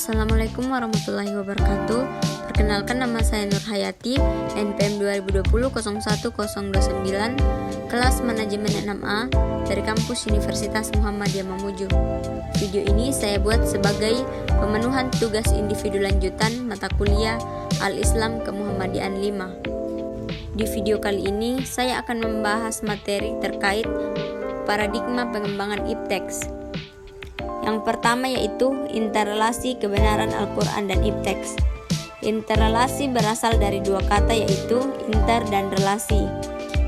Assalamualaikum warahmatullahi wabarakatuh. Perkenalkan, nama saya Nur Hayati, NPM 2020-01-029, kelas manajemen 6A dari kampus Universitas Muhammadiyah Mamuju. Video ini saya buat sebagai pemenuhan tugas individu lanjutan mata kuliah Al-Islam Kemuhammadian 5. Di video kali ini saya akan membahas materi terkait paradigma pengembangan ipteks. Yang pertama yaitu interrelasi kebenaran Al-Quran dan ipteks. Interrelasi berasal dari dua kata yaitu inter dan relasi.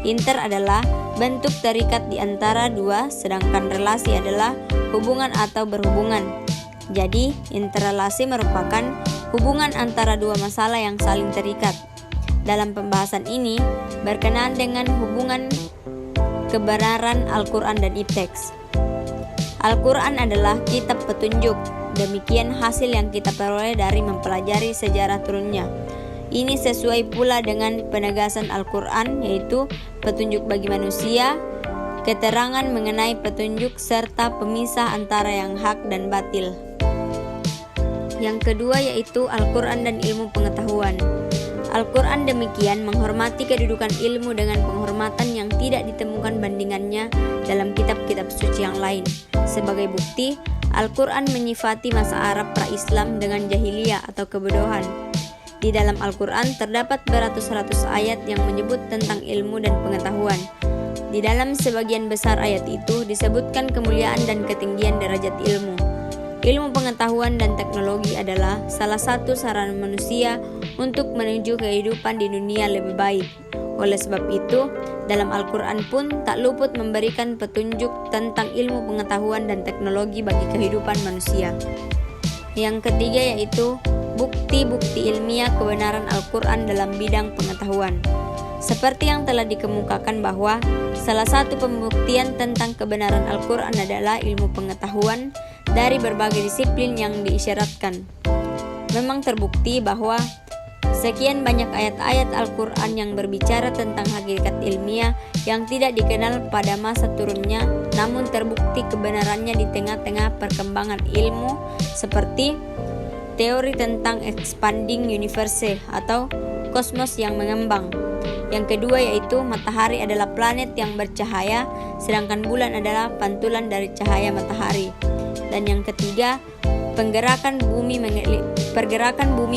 Inter adalah bentuk terikat di antara dua, sedangkan relasi adalah hubungan atau berhubungan. Jadi, interrelasi merupakan hubungan antara dua masalah yang saling terikat. Dalam pembahasan ini berkenaan dengan hubungan kebenaran Al-Quran dan ipteks. Al-Quran adalah kitab petunjuk, demikian hasil yang kita peroleh dari mempelajari sejarah turunnya. Ini sesuai pula dengan penegasan Al-Quran, yaitu petunjuk bagi manusia, keterangan mengenai petunjuk, serta pemisah antara yang hak dan batil. Yang kedua yaitu Al-Quran dan ilmu pengetahuan. Al-Quran demikian menghormati kedudukan ilmu dengan penghormatan yang tidak ditemukan bandingannya dalam kitab-kitab suci yang lain. Sebagai bukti, Al-Quran menyifati masa Arab pra-Islam dengan jahiliyah atau kebodohan. Di dalam Al-Quran terdapat beratus-ratus ayat yang menyebut tentang ilmu dan pengetahuan. Di dalam sebagian besar ayat itu disebutkan kemuliaan dan ketinggian derajat ilmu. Ilmu pengetahuan dan teknologi adalah salah satu sarana manusia untuk menuju kehidupan di dunia lebih baik. Oleh sebab itu, dalam Al-Quran pun tak luput memberikan petunjuk tentang ilmu pengetahuan dan teknologi bagi kehidupan manusia. Yang ketiga yaitu bukti-bukti ilmiah kebenaran Al-Quran dalam bidang pengetahuan. Seperti yang telah dikemukakan bahwa salah satu pembuktian tentang kebenaran Al-Quran adalah ilmu pengetahuan dari berbagai disiplin yang diisyaratkan. Memang terbukti bahwa sekian banyak ayat-ayat Al-Quran yang berbicara tentang hakikat ilmiah yang tidak dikenal pada masa turunnya, namun terbukti kebenarannya di tengah-tengah perkembangan ilmu seperti teori tentang expanding universe atau kosmos yang mengembang. Yang kedua yaitu matahari adalah planet yang bercahaya, sedangkan bulan adalah pantulan dari cahaya matahari. Dan yang ketiga, pergerakan bumi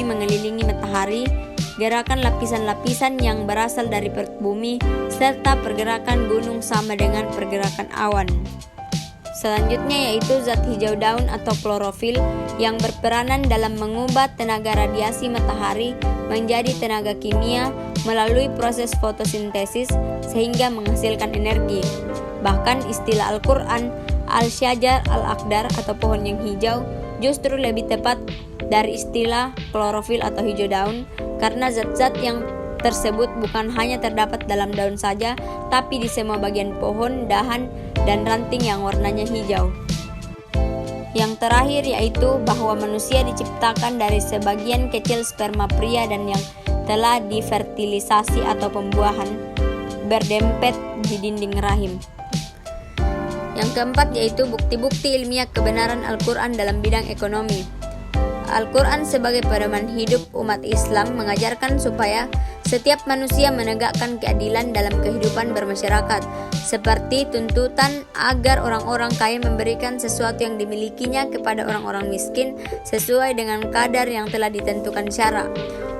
mengelilingi matahari, gerakan lapisan-lapisan yang berasal dari perut bumi, serta pergerakan gunung sama dengan pergerakan awan. Selanjutnya yaitu zat hijau daun atau klorofil yang berperanan dalam mengubah tenaga radiasi matahari menjadi tenaga kimia melalui proses fotosintesis sehingga menghasilkan energi. Bahkan istilah Al-Quran Al-Syajar Al-Akhdar atau pohon yang hijau justru lebih tepat dari istilah klorofil atau hijau daun, karena zat-zat yang tersebut bukan hanya terdapat dalam daun saja, tapi di semua bagian pohon, dahan, dan ranting yang warnanya hijau. Yang terakhir yaitu bahwa manusia diciptakan dari sebagian kecil sperma pria dan yang telah difertilisasi atau pembuahan berdempet di dinding rahim. Yang keempat yaitu bukti-bukti ilmiah kebenaran Al-Quran dalam bidang ekonomi. Al-Quran sebagai pedoman hidup umat Islam mengajarkan supaya setiap manusia menegakkan keadilan dalam kehidupan bermasyarakat, seperti tuntutan agar orang-orang kaya memberikan sesuatu yang dimilikinya kepada orang-orang miskin sesuai dengan kadar yang telah ditentukan syara.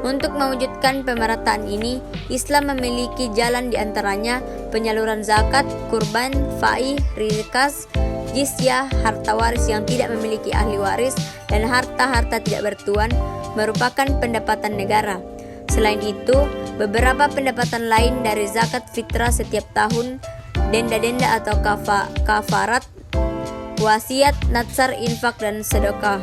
Untuk mewujudkan pemerataan ini, Islam memiliki jalan diantaranya penyaluran zakat, kurban, fa'i, rikas, jizyah, harta waris yang tidak memiliki ahli waris, dan harta-harta tidak bertuan merupakan pendapatan negara. Selain itu, beberapa pendapatan lain dari zakat fitrah setiap tahun, denda-denda atau kafarat, wasiat, natsar, infak, dan sedekah.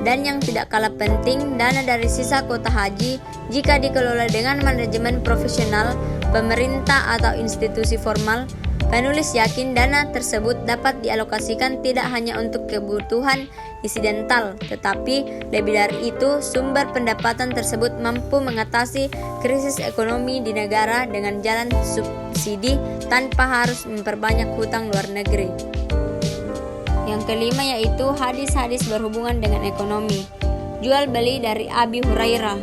Dan yang tidak kalah penting, dana dari sisa kuota haji jika dikelola dengan manajemen profesional, pemerintah atau institusi formal. Penulis yakin dana tersebut dapat dialokasikan tidak hanya untuk kebutuhan insidental, tetapi lebih dari itu sumber pendapatan tersebut mampu mengatasi krisis ekonomi di negara dengan jalan subsidi tanpa harus memperbanyak hutang luar negeri. Yang kelima yaitu hadis-hadis berhubungan dengan ekonomi. Jual beli dari Abi Hurairah.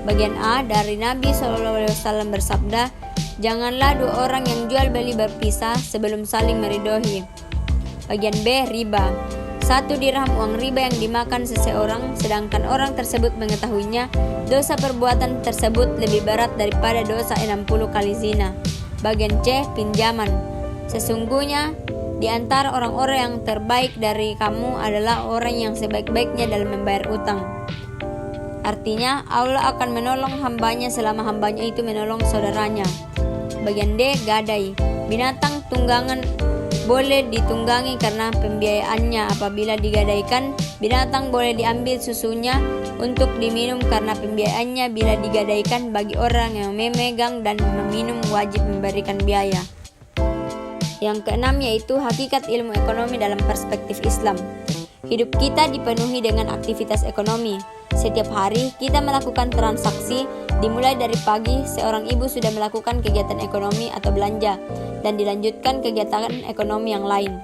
Bagian A, dari Nabi SAW bersabda, janganlah dua orang yang jual beli berpisah sebelum saling meridhoi. Bagian B, riba. 1 dirham uang riba yang dimakan seseorang, sedangkan orang tersebut mengetahuinya, dosa perbuatan tersebut lebih berat daripada dosa 60 kali zina. Bagian C, pinjaman. Sesungguhnya di antara orang-orang yang terbaik dari kamu adalah orang yang sebaik-baiknya dalam membayar utang. Artinya Allah akan menolong hambanya selama hambanya itu menolong saudaranya. Bagian D, gadai. Binatang tunggangan boleh ditunggangi karena pembiayaannya. Apabila digadaikan, binatang boleh diambil susunya untuk diminum karena pembiayaannya. Bila digadaikan, bagi orang yang memegang dan meminum wajib memberikan biaya. Yang keenam yaitu hakikat ilmu ekonomi dalam perspektif Islam. Hidup kita dipenuhi dengan aktivitas ekonomi. Setiap hari kita melakukan transaksi. Dimulai dari pagi, seorang ibu sudah melakukan kegiatan ekonomi atau belanja dan dilanjutkan kegiatan ekonomi yang lain.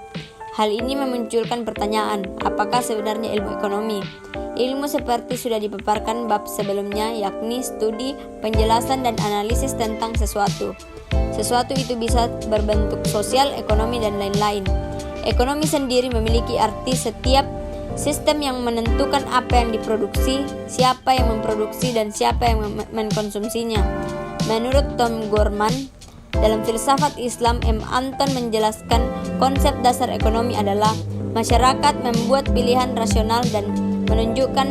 Hal ini memunculkan pertanyaan, apakah sebenarnya ilmu ekonomi? Ilmu seperti sudah dipaparkan bab sebelumnya, yakni studi, penjelasan dan analisis tentang sesuatu. Sesuatu itu bisa berbentuk sosial, ekonomi dan lain-lain. Ekonomi sendiri memiliki arti setiap sistem yang menentukan apa yang diproduksi, siapa yang memproduksi, dan siapa yang mengkonsumsinya. Menurut Tom Gorman, dalam filsafat Islam, M. Anton menjelaskan konsep dasar ekonomi adalah masyarakat membuat pilihan rasional dan menunjukkan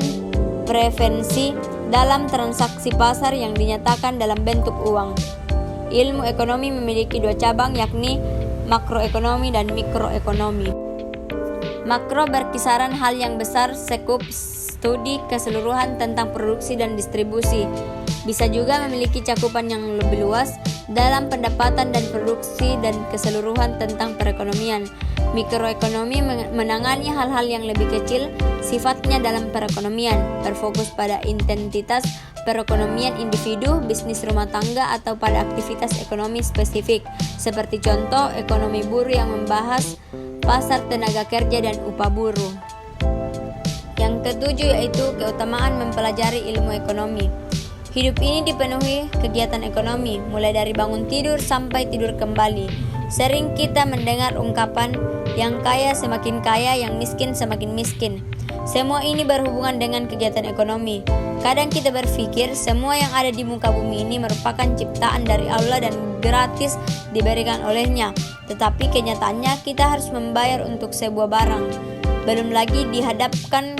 preferensi dalam transaksi pasar yang dinyatakan dalam bentuk uang. Ilmu ekonomi memiliki 2 cabang, yakni makroekonomi dan mikroekonomi. Makro berkisaran hal yang besar, sekup studi keseluruhan tentang produksi dan distribusi. Bisa juga memiliki cakupan yang lebih luas dalam pendapatan dan produksi dan keseluruhan tentang perekonomian. Mikroekonomi menangani hal-hal yang lebih kecil sifatnya dalam perekonomian, berfokus pada intensitas perekonomian individu, bisnis rumah tangga, atau pada aktivitas ekonomi spesifik, seperti contoh ekonomi buruh yang membahas pasar tenaga kerja dan upah buruh. Yang ketujuh yaitu keutamaan mempelajari ilmu ekonomi. Hidup ini dipenuhi kegiatan ekonomi, mulai dari bangun tidur sampai tidur kembali. Sering kita mendengar ungkapan, yang kaya semakin kaya, yang miskin semakin miskin. Semua ini berhubungan dengan kegiatan ekonomi. Kadang kita berpikir semua yang ada di muka bumi ini merupakan ciptaan dari Allah dan gratis diberikan olehnya. Tetapi kenyataannya kita harus membayar untuk sebuah barang. Belum lagi dihadapkan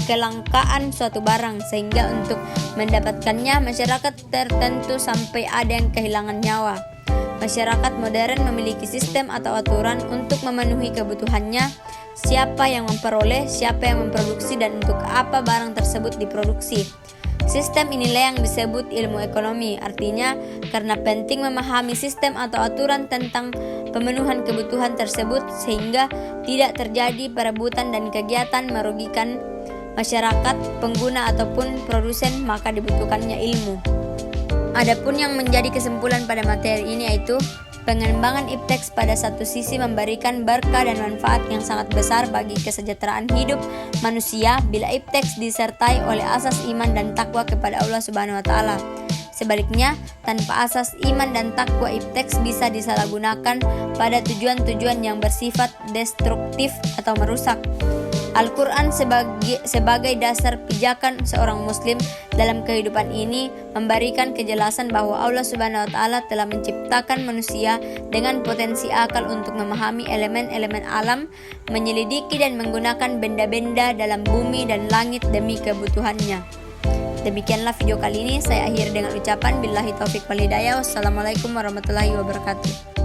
kelangkaan suatu barang, sehingga untuk mendapatkannya masyarakat tertentu sampai ada yang kehilangan nyawa. Masyarakat modern memiliki sistem atau aturan untuk memenuhi kebutuhannya. Siapa yang memperoleh, siapa yang memproduksi, dan untuk apa barang tersebut diproduksi. Sistem inilah yang disebut ilmu ekonomi. Artinya, karena penting memahami sistem atau aturan tentang pemenuhan kebutuhan tersebut sehingga tidak terjadi perebutan dan kegiatan merugikan masyarakat, pengguna ataupun produsen, maka dibutuhkannya ilmu. Adapun yang menjadi kesimpulan pada materi ini yaitu pengembangan ipteks pada satu sisi memberikan berkah dan manfaat yang sangat besar bagi kesejahteraan hidup manusia bila ipteks disertai oleh asas iman dan takwa kepada Allah Subhanahu wa taala. Sebaliknya, tanpa asas iman dan takwa, ipteks bisa disalahgunakan pada tujuan-tujuan yang bersifat destruktif atau merusak. Al-Quran sebagai dasar pijakan seorang muslim dalam kehidupan ini memberikan kejelasan bahwa Allah Subhanahu wa taala telah menciptakan manusia dengan potensi akal untuk memahami elemen-elemen alam, menyelidiki dan menggunakan benda-benda dalam bumi dan langit demi kebutuhannya. Demikianlah video kali ini, saya akhiri dengan ucapan billahi taufik wal hidayah. Wassalamualaikum warahmatullahi wabarakatuh.